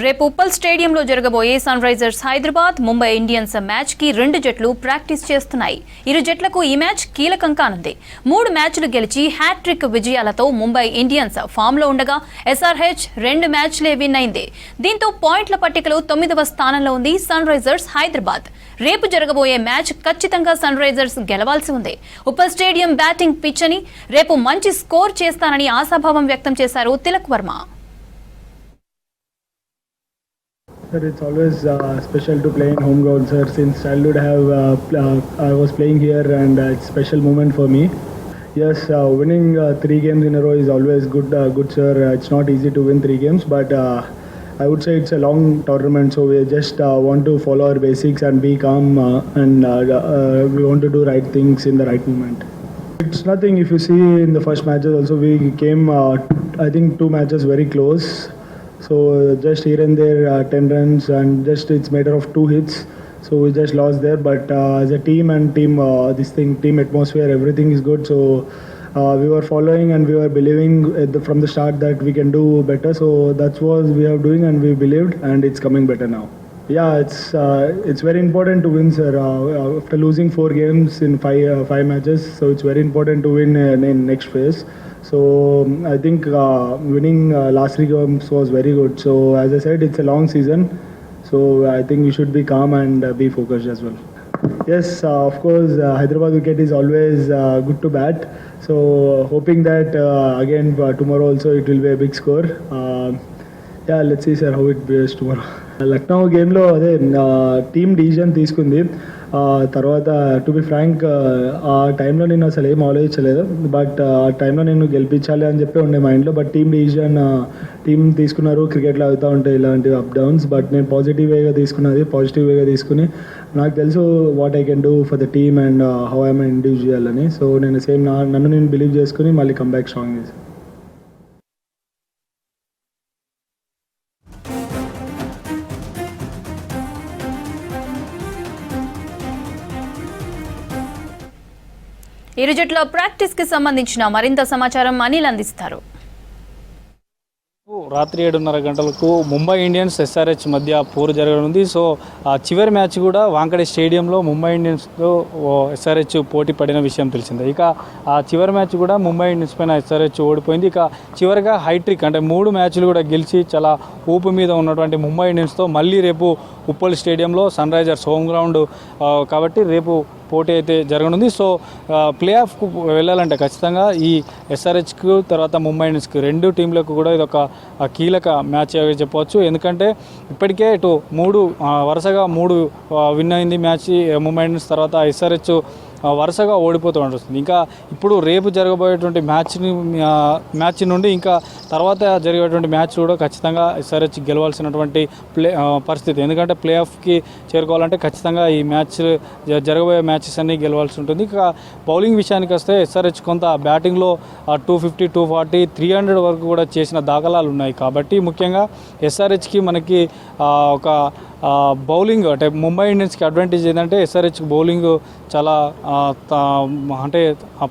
రేపు ఉప్పల్ స్టేడియంలో జరగబోయే Sunrisers Hyderabad Mumbai Indians match కి 2 జట్లు ప్రాక్టీస్ చేస్తున్నాయి. ఇరు జట్లకు ఈ మ్యాచ్ కీలకం కానుంది. 3 మ్యాచ్లు గెలిచి హ్యాట్రిక్ విజయాలతో ముంబై ఇండియన్స్ ఫామ్ లో ఉండగా ఎస్ఆర్హెచ్ 2 మ్యాచ్లే విన్ అయింది. దీంతో పాయింట్ల పట్టికలో 9వ స్థానంలో ఉంది సన్ రైజర్స్ హైదరాబాద్. రేపు జరగబోయే మ్యాచ్ ఖచ్చితంగా సన్ రైజర్స్ గెలవాల్సి ఉంది. ఉప్పల్ స్టేడియం బ్యాటింగ్ పిచ్ అని రేపు మంచి స్కోర్ చేస్తానని ఆశాభావం వ్యక్తం చేశారు Tilak Varma. Sir, it's always special to play in home ground, sir. Since childhood, I was playing here, and it's a special moment for me. Yes, winning 3 games in a row is always good, sir. It's not easy to win 3 games, but I would say it's a long tournament, so we just want to follow our basics and be calm, and we want to do right things in the right moment. It's nothing. If you see in the first matches, also we came, I think 2 matches very close. So just here and there 10 runs, and just it's matter of 2 hits, so we just lost there. But as a team team atmosphere, everything is good. So we were following and we were believing from the start that we can do better. So that's what we are doing, and we believed, and it's coming better now. Yeah, it's very important to win, sir. After losing 4 games in 5 matches, so it's very important to win in next phase. So I think winning last 3 games was very good. So as I said, it's a long season. So I think we should be calm and be focused as well. Yes, of course, Hyderabad wicket is always good to bat. So hoping that again tomorrow also it will be a big score. Yeah, let's see, sir, how it goes tomorrow. Lucknow గేమ్లో అదే team decision తీసుకుంది. తర్వాత to be frank ఆ టైంలో నేను అసలు ఏం ఆలోచించలేదు. బట్ ఆ టైంలో నేను గెలిపించాలి అని చెప్పి ఉండే మైండ్లో. బట్ టీమ్ తీసుకున్నారు. క్రికెట్లో అవుతూ ఉంటాయి ఇలాంటి అప్ డౌన్స్. బట్ నేను పాజిటివ్ వేగా తీసుకుని నాకు తెలుసు what I can do for the team and how I'm individual అని. సో నేను నన్ను నేను బిలీవ్ చేసుకుని మళ్ళీ కంబ్యాక్ స్ట్రాంగ్ చేశాను. ఇరు జట్ల ప్రాక్టీస్ కి సంబంధించిన మరింత సమాచారం అనిల్ అందిస్తారు. రాత్రి 7:30 గంటలకు ముంబై ఇండియన్స్ ఎస్ఆర్హెచ్ మధ్య పోరు జరగనుంది. సో ఆ చివరి మ్యాచ్ కూడా వాంకడే స్టేడియంలో ముంబై ఇండియన్స్తో ఎస్ఆర్హెచ్ పోటీ పడిన విషయం తెలిసిందే. ఇక ఆ చివరి మ్యాచ్ కూడా ముంబై ఇండియన్స్ పైన ఎస్ఆర్హెచ్ ఓడిపోయింది. ఇక చివరిగా హైట్రిక్ అంటే 3 మ్యాచ్లు కూడా గెలిచి చాలా ఊపు మీద ఉన్నటువంటి ముంబై ఇండియన్స్తో మళ్ళీ రేపు ఉప్పల్ స్టేడియంలో సన్ రైజర్స్ హోమ్ గ్రౌండ్ కాబట్టి రేపు పోటీ అయితే జరగనుంది. సో ప్లే ఆఫ్కు వెళ్ళాలంటే ఖచ్చితంగా ఈ ఎస్ఆర్హెచ్కు తర్వాత ముంబై ఇండియన్స్కి 2 టీంలకు కూడా ఇది ఒక కీలక మ్యాచ్ చెప్పవచ్చు. ఎందుకంటే ఇప్పటికే ఇటు వరుసగా 3 విన్ అయింది మ్యాచ్ ముంబై ఇండియన్స్. తర్వాత ఎస్ఆర్హెచ్ వరుసగా ఓడిపోతూ ఉంటుంది. ఇంకా ఇప్పుడు రేపు జరగబోయేటువంటి మ్యాచ్ నుండి ఇంకా తర్వాత జరిగేటువంటి మ్యాచ్ కూడా ఖచ్చితంగా ఎస్ఆర్హెచ్ గెలవాల్సినటువంటి పరిస్థితి. ఎందుకంటే ప్లే ఆఫ్కి చేరుకోవాలంటే ఖచ్చితంగా ఈ జరగబోయే మ్యాచెస్ అన్నీ గెలవాల్సి ఉంటుంది. ఇక బౌలింగ్ విషయానికి వస్తే ఎస్ఆర్హెచ్ కొంత బ్యాటింగ్లో 250, 240, 300 వరకు కూడా చేసిన దాఖలాలు ఉన్నాయి. కాబట్టి ముఖ్యంగా ఎస్ఆర్హెచ్కి మనకి ఒక బౌలింగ్ అంటే ముంబై ఇండియన్స్కి అడ్వాంటేజ్ ఏంటంటే ఎస్ఆర్హెచ్ బౌలింగ్ చాలా అంటే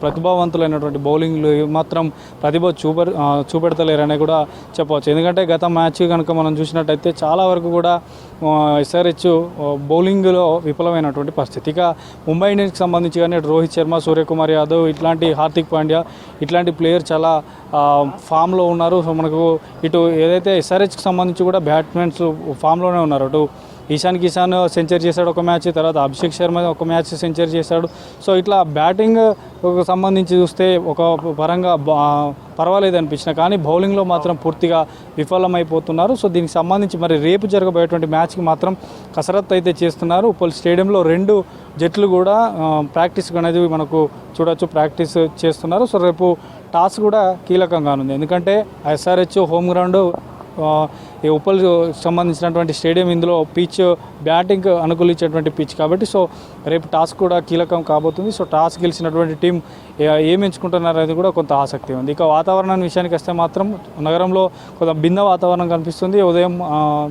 ప్రతిభావంతులైనటువంటి బౌలింగ్లు మాత్రం ప్రతిభ చూపెడతలేరని కూడా చెప్పవచ్చు. ఎందుకంటే గత మ్యాచ్ కనుక మనం చూసినట్టయితే చాలా వరకు కూడా ఎస్ఆర్హెచ్ బౌలింగ్లో విఫలమైనటువంటి పరిస్థితి. ఇక ముంబై ఇండియన్స్కి సంబంధించి కానీ రోహిత్ శర్మ, సూర్యకుమార్ యాదవ్ ఇట్లాంటి హార్దిక్ పాండ్యా ఇట్లాంటి ప్లేయర్ చాలా ఫామ్లో ఉన్నారు. సో మనకు ఇటు ఏదైతే ఎస్ఆర్హెచ్కి సంబంధించి కూడా బ్యాట్స్మెన్స్ ఫామ్లోనే ఉన్నారు. అటు ఈశాన్ కిసాన్ సెంచరీ చేశాడు ఒక మ్యాచ్, తర్వాత అభిషేక్ శర్మ ఒక మ్యాచ్ సెంచరీ చేశాడు. సో ఇట్లా బ్యాటింగ్ సంబంధించి చూస్తే ఒక పరంగా పర్వాలేదు అనిపించిన, కానీ బౌలింగ్లో మాత్రం పూర్తిగా విఫలమైపోతున్నారు. సో దీనికి సంబంధించి మరి రేపు జరగబోయేటువంటి మ్యాచ్కి మాత్రం కసరత్తు అయితే చేస్తున్నారు. ఉప్పల్ స్టేడియంలో 2 జట్లు కూడా ప్రాక్టీస్ అనేది మనకు చూడొచ్చు, ప్రాక్టీస్ చేస్తున్నారు. సో రేపు టాస్ కూడా కీలకంగా ఉంది. ఎందుకంటే ఎస్ఆర్హెచ్ హోమ్ గ్రౌండ్ ఈ ఉప్పల్ సంబంధించినటువంటి స్టేడియం, ఇందులో పిచ్ బ్యాటింగ్ అనుకూలించేటువంటి పిచ్ కాబట్టి సో రేపు టాస్ కూడా కీలకం కాబోతుంది. సో టాస్ గెలిచినటువంటి టీం ఏం ఎంచుకుంటున్నారు అనేది కూడా కొంత ఆసక్తి ఉంది. ఇక వాతావరణం విషయానికి వస్తే మాత్రం నగరంలో కొంత భిన్న వాతావరణం కనిపిస్తుంది. ఉదయం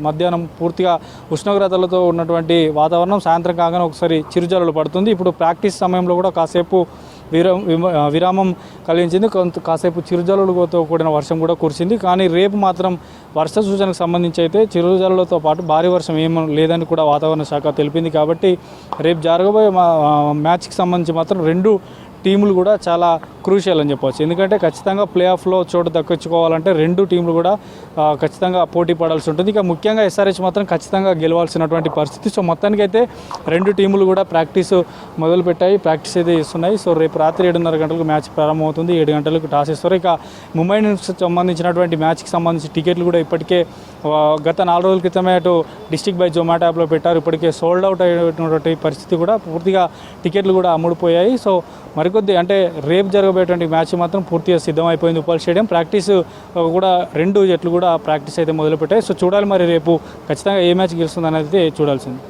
మధ్యాహ్నం పూర్తిగా ఉష్ణోగ్రతలతో ఉన్నటువంటి వాతావరణం, సాయంత్రం కాగానే ఒకసారి చిరుజల్లులు పడుతుంది. ఇప్పుడు ప్రాక్టీస్ సమయంలో కూడా కాసేపు విరామం కలిగించింది. కాసేపు చిరుజల్లులతో కూడిన వర్షం కూడా కురిసింది. కానీ రేపు మాత్రం వర్ష సూచనకు సంబంధించి అయితే చిరుజల్లులతో పాటు భారీ వర్షం ఏమీ లేదని కూడా వాతావరణ శాఖ తెలిపింది. కాబట్టి రేపు జరగబోయే మ్యాచ్కి సంబంధించి మాత్రం రెండు టీములు కూడా చాలా క్రూషియల్ అని చెప్పవచ్చు. ఎందుకంటే ఖచ్చితంగా ప్లే ఆఫ్లో చోటు దక్కించుకోవాలంటే రెండు టీంలు కూడా ఖచ్చితంగా పోటీ పడాల్సి ఉంటుంది. ఇక ముఖ్యంగా ఎస్ఆర్హెచ్ మాత్రం ఖచ్చితంగా గెలవాల్సినటువంటి పరిస్థితి. సో మొత్తానికైతే రెండు టీములు కూడా ప్రాక్టీస్ మొదలుపెట్టాయి, ప్రాక్టీస్ అయితే ఇస్తున్నాయి. సో రేపు రాత్రి 7:30 గంటలకు మ్యాచ్ ప్రారంభమవుతుంది. 7 గంటలకు టాస్ ఇస్తారు. ఇక ముంబై ఇండియన్స్కి సంబంధించినటువంటి మ్యాచ్కి సంబంధించి టికెట్లు కూడా ఇప్పటికే గత 4 రోజుల క్రితమే అటు డిస్ట్రిక్ట్ బై జొమాటో యాప్లో పెట్టారు. ఇప్పటికే సోల్డ్ అవుట్ అయినటువంటి పరిస్థితి కూడా పూర్తిగా టికెట్లు కూడా అమ్ముడుపోయాయి. సో మరికొద్ది అంటే రేపు జరగబోయేటువంటి మ్యాచ్ మాత్రం పూర్తిగా సిద్ధమైపోయింది. ఉప్పల్ స్టేడియం ప్రాక్టీస్ కూడా రెండు జట్లు కూడా ప్రాక్టీస్ అయితే మొదలుపెట్టాయి. సో చూడాలి మరి రేపు ఖచ్చితంగా ఏ మ్యాచ్ గెలుస్తుంది అనేది చూడాల్సింది.